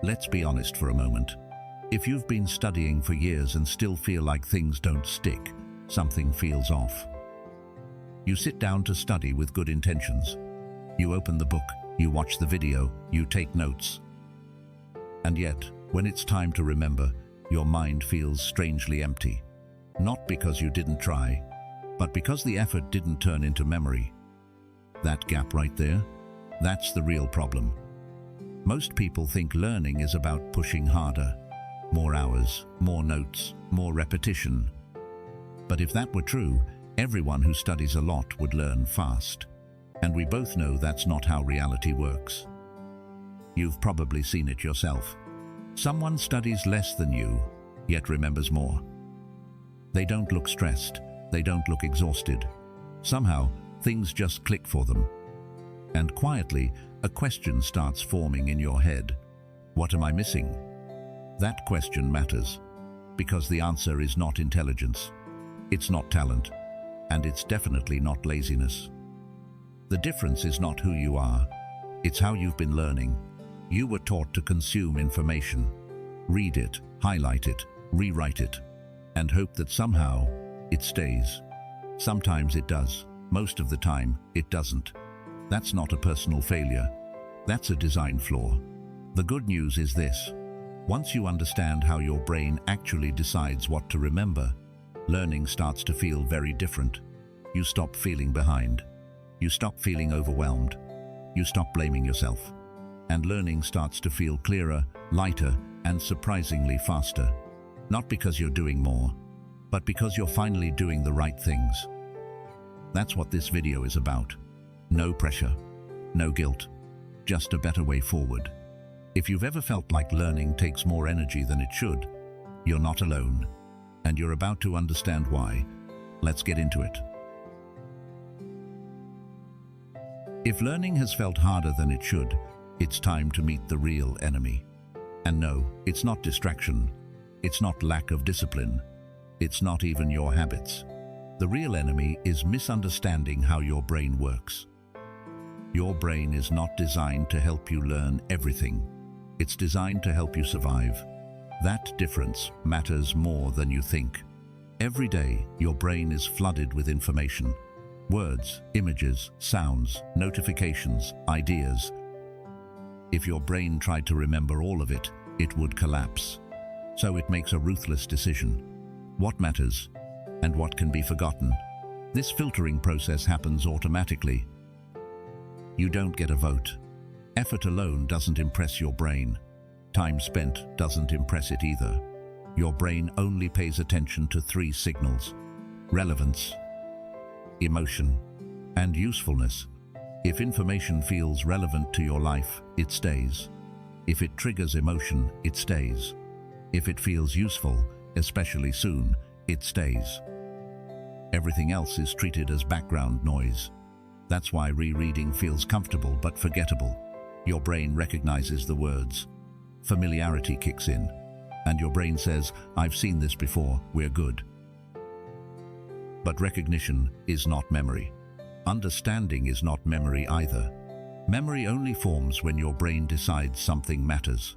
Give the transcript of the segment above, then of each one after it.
Let's be honest for a moment. If you've been studying for years and still feel like things don't stick, something feels off. You sit down to study with good intentions. You open the book, you watch the video, you take notes. And yet, when it's time to remember, your mind feels strangely empty. Not because you didn't try, but because the effort didn't turn into memory. That gap right there, that's the real problem. Most people think learning is about pushing harder. More hours, more notes, more repetition. But if that were true, everyone who studies a lot would learn fast. And we both know that's not how reality works. You've probably seen it yourself. Someone studies less than you, yet remembers more. They don't look stressed, they don't look exhausted. Somehow, things just click for them. And quietly, a question starts forming in your head. What am I missing? That question matters, because the answer is not intelligence, it's not talent, and it's definitely not laziness. The difference is not who you are, it's how you've been learning. You were taught to consume information, read it, highlight it, rewrite it, and hope that somehow it stays. Sometimes it does, most of the time it doesn't. That's not a personal failure, that's a design flaw. The good news is this: once you understand how your brain actually decides what to remember, learning starts to feel very different. You stop feeling behind. You stop feeling overwhelmed. You stop blaming yourself. And learning starts to feel clearer, lighter, and surprisingly faster. Not because you're doing more, but because you're finally doing the right things. That's what this video is about. No pressure, no guilt, just a better way forward. If you've ever felt like learning takes more energy than it should, you're not alone, and you're about to understand why. Let's get into it. If learning has felt harder than it should, it's time to meet the real enemy. And no, it's not distraction. It's not lack of discipline. It's not even your habits. The real enemy is misunderstanding how your brain works. Your brain is not designed to help you learn everything. It's designed to help you survive. That difference matters more than you think. Every day, your brain is flooded with information. Words, images, sounds, notifications, ideas. If your brain tried to remember all of it, it would collapse. So it makes a ruthless decision. What matters, and what can be forgotten? This filtering process happens automatically. You don't get a vote. Effort alone doesn't impress your brain. Time spent doesn't impress it either. Your brain only pays attention to 3 signals: relevance, emotion, and usefulness. If information feels relevant to your life, it stays. If it triggers emotion, it stays. If it feels useful, especially soon, it stays. Everything else is treated as background noise. That's why rereading feels comfortable but forgettable. Your brain recognizes the words. Familiarity kicks in, and your brain says, "I've seen this before, we're good." But recognition is not memory. Understanding is not memory either. Memory only forms when your brain decides something matters.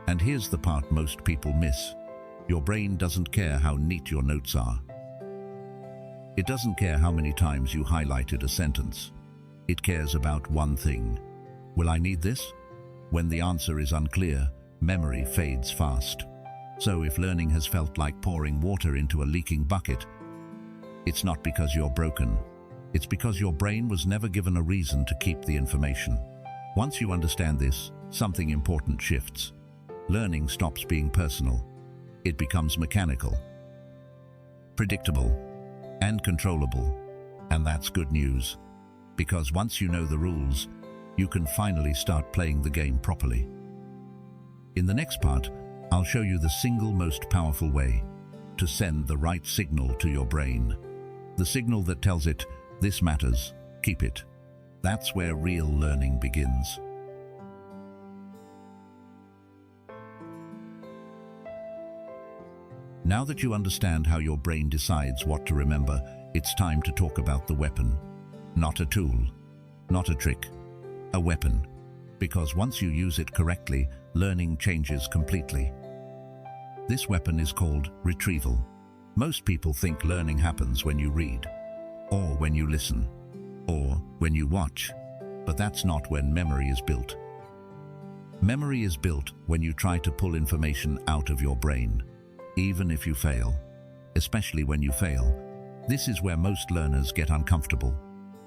And here's the part most people miss. Your brain doesn't care how neat your notes are. It doesn't care how many times you highlighted a sentence. It cares about one thing. Will I need this? When the answer is unclear, memory fades fast. So if learning has felt like pouring water into a leaking bucket, it's not because you're broken. It's because your brain was never given a reason to keep the information. Once you understand this, something important shifts. Learning stops being personal. It becomes mechanical, predictable, and controllable. And that's good news, because once you know the rules, you can finally start playing the game properly. In the next part, I'll show you the single most powerful way to send the right signal to your brain. The signal that tells it, this matters, keep it. That's where real learning begins. Now that you understand how your brain decides what to remember, it's time to talk about the weapon. Not a tool, not a trick, a weapon. Because once you use it correctly, learning changes completely. This weapon is called retrieval. Most people think learning happens when you read, or when you listen, or when you watch, but that's not when memory is built. Memory is built when you try to pull information out of your brain, even if you fail. Especially when you fail, this is where most learners get uncomfortable,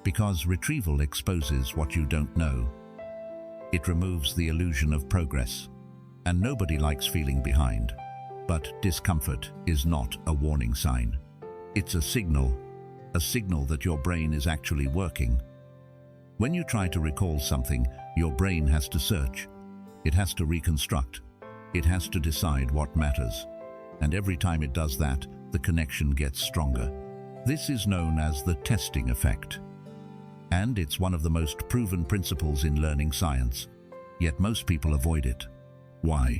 because retrieval exposes what you don't know. It removes the illusion of progress, and nobody likes feeling behind. But discomfort is not a warning sign. It's a signal that your brain is actually working. When you try to recall something, your brain has to search. It has to reconstruct. It has to decide what matters. And every time it does that, the connection gets stronger. This is known as the testing effect. And it's one of the most proven principles in learning science. Yet most people avoid it. Why?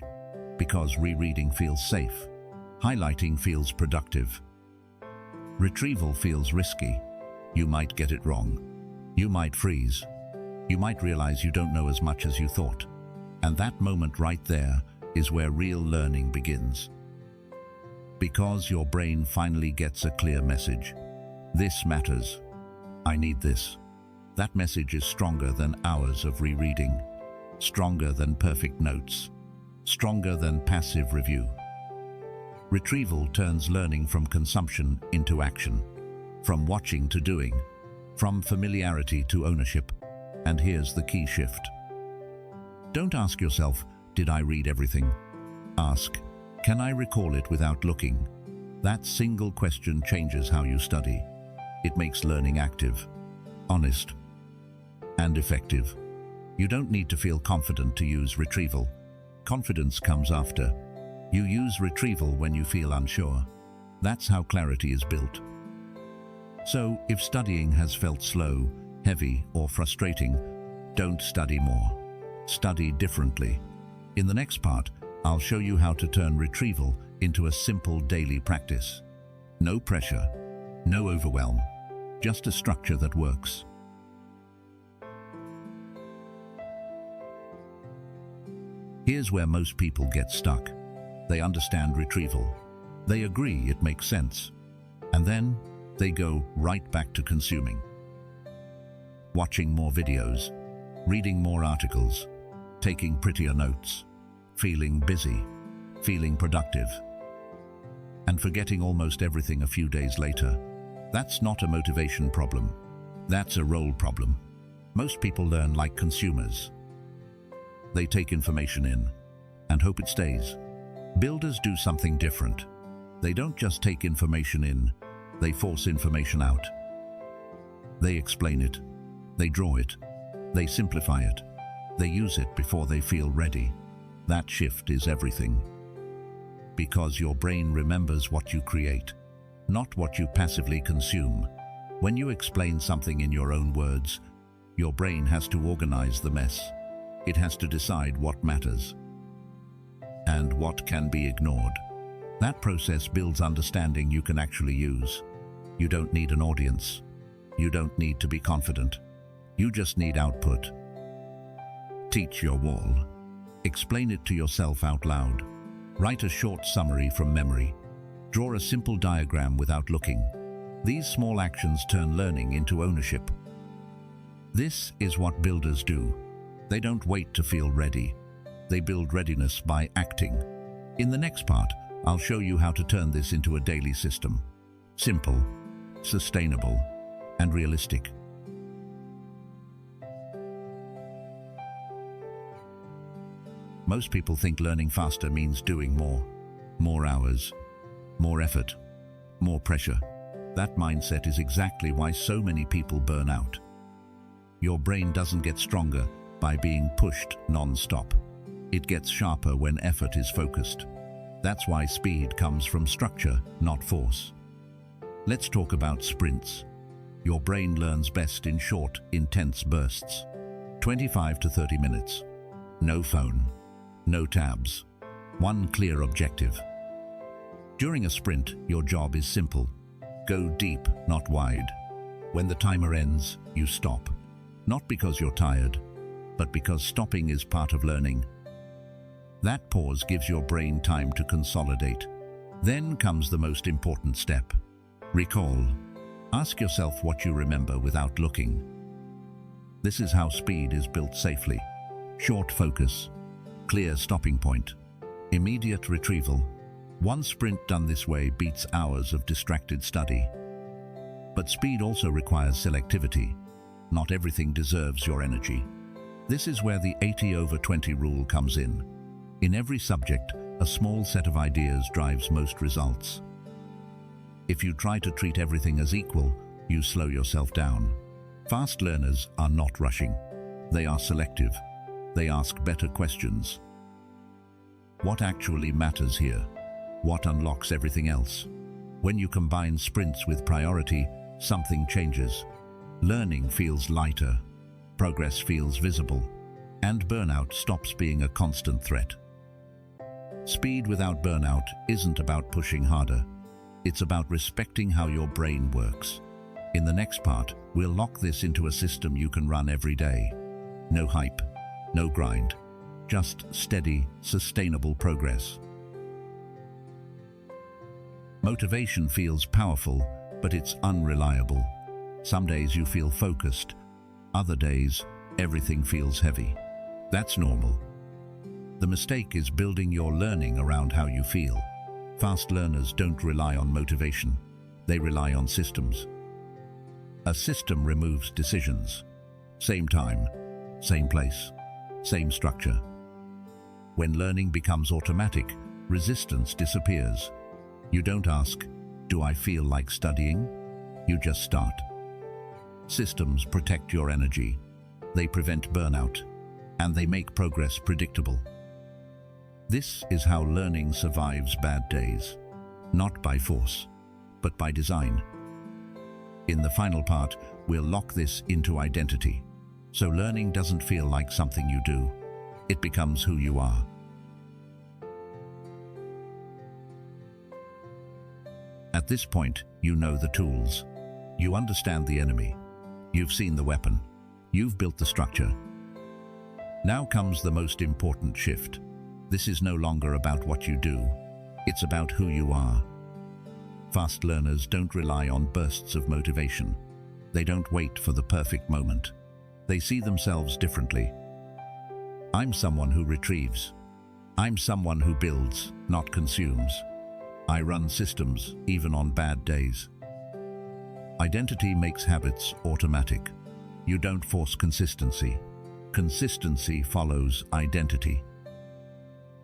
Because rereading feels safe. Highlighting feels productive. Retrieval feels risky. You might get it wrong. You might freeze. You might realize you don't know as much as you thought. And that moment right there is where real learning begins. Because your brain finally gets a clear message. This matters. I need this. That message is stronger than hours of rereading. Stronger than perfect notes. Stronger than passive review. Retrieval turns learning from consumption into action, from watching to doing, from familiarity to ownership. And here's the key shift. Don't ask yourself, did I read everything? Ask, can I recall it without looking? That single question changes how you study. It makes learning active, honest, and effective. You don't need to feel confident to use retrieval. Confidence comes after. You use retrieval when you feel unsure. That's how clarity is built. So, if studying has felt slow, heavy, or frustrating, don't study more. Study differently. In the next part, I'll show you how to turn retrieval into a simple daily practice. No pressure, no overwhelm, just a structure that works. Here's where most people get stuck. They understand retrieval. They agree it makes sense. And then they go right back to consuming. Watching more videos, reading more articles, taking prettier notes, feeling busy, feeling productive, and forgetting almost everything a few days later. That's not a motivation problem. That's a role problem. Most people learn like consumers. They take information in and hope it stays. Builders do something different. They don't just take information in, they force information out. They explain it, they draw it, they simplify it, they use it before they feel ready. That shift is everything. Because your brain remembers what you create, not what you passively consume. When you explain something in your own words, your brain has to organize the mess. It has to decide what matters and what can be ignored. That process builds understanding you can actually use. You don't need an audience. You don't need to be confident. You just need output. Teach your wall. Explain it to yourself out loud. Write a short summary from memory. Draw a simple diagram without looking. These small actions turn learning into ownership. This is what builders do. They don't wait to feel ready. They build readiness by acting. In the next part, I'll show you how to turn this into a daily system. Simple, sustainable, and realistic. Most people think learning faster means doing more hours, more effort, more pressure. That mindset is exactly why so many people burn out. Your brain doesn't get stronger by being pushed non-stop. It gets sharper when effort is focused. That's why speed comes from structure, not force. Let's talk about sprints. Your brain learns best in short, intense bursts. 25 to 30 minutes. No phone, no tabs. One clear objective. During a sprint, your job is simple. Go deep, not wide. When the timer ends, you stop. Not because you're tired, but because stopping is part of learning. That pause gives your brain time to consolidate. Then comes the most important step. Recall. Ask yourself what you remember without looking. This is how speed is built safely. Short focus, clear stopping point, immediate retrieval. One sprint done this way beats hours of distracted study. But speed also requires selectivity. Not everything deserves your energy. This is where the 80/20 rule comes in. In every subject, a small set of ideas drives most results. If you try to treat everything as equal, you slow yourself down. Fast learners are not rushing. They are selective. They ask better questions. What actually matters here? What unlocks everything else? When you combine sprints with priority, something changes. Learning feels lighter, progress feels visible, and burnout stops being a constant threat. Speed without burnout isn't about pushing harder. It's about respecting how your brain works. In the next part, we'll lock this into a system you can run every day. No hype, no grind, just steady, sustainable progress. Motivation feels powerful, but it's unreliable. Some days you feel focused, other days everything feels heavy. That's normal. The mistake is building your learning around how you feel. Fast learners don't rely on motivation, they rely on systems. A system removes decisions. Same time, same place, same structure. When learning becomes automatic, resistance disappears. You don't ask, "Do I feel like studying?" You just start. Systems protect your energy. They prevent burnout, and they make progress predictable. This is how learning survives bad days, not by force, but by design. In the final part, we'll lock this into identity. So learning doesn't feel like something you do. It becomes who you are. At this point, you know the tools. You understand the enemy. You've seen the weapon. You've built the structure. Now comes the most important shift. This is no longer about what you do. It's about who you are. Fast learners don't rely on bursts of motivation. They don't wait for the perfect moment. They see themselves differently. I'm someone who retrieves. I'm someone who builds, not consumes. I run systems, even on bad days. Identity makes habits automatic. You don't force consistency. Consistency follows identity.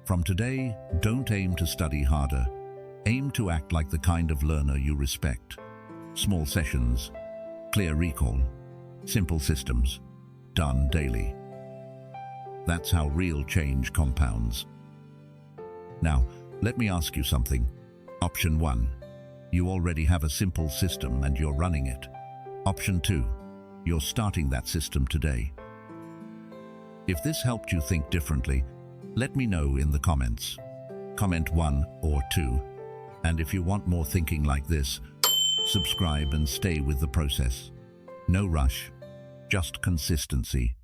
From today, don't aim to study harder. Aim to act like the kind of learner you respect. Small sessions, clear recall, simple systems, done daily. That's how real change compounds. Now, let me ask you something. Option 1. You already have a simple system and you're running it. Option 2. You're starting that system today. If this helped you think differently, let me know in the comments. Comment 1 or 2. And if you want more thinking like this, subscribe and stay with the process. No rush, just consistency.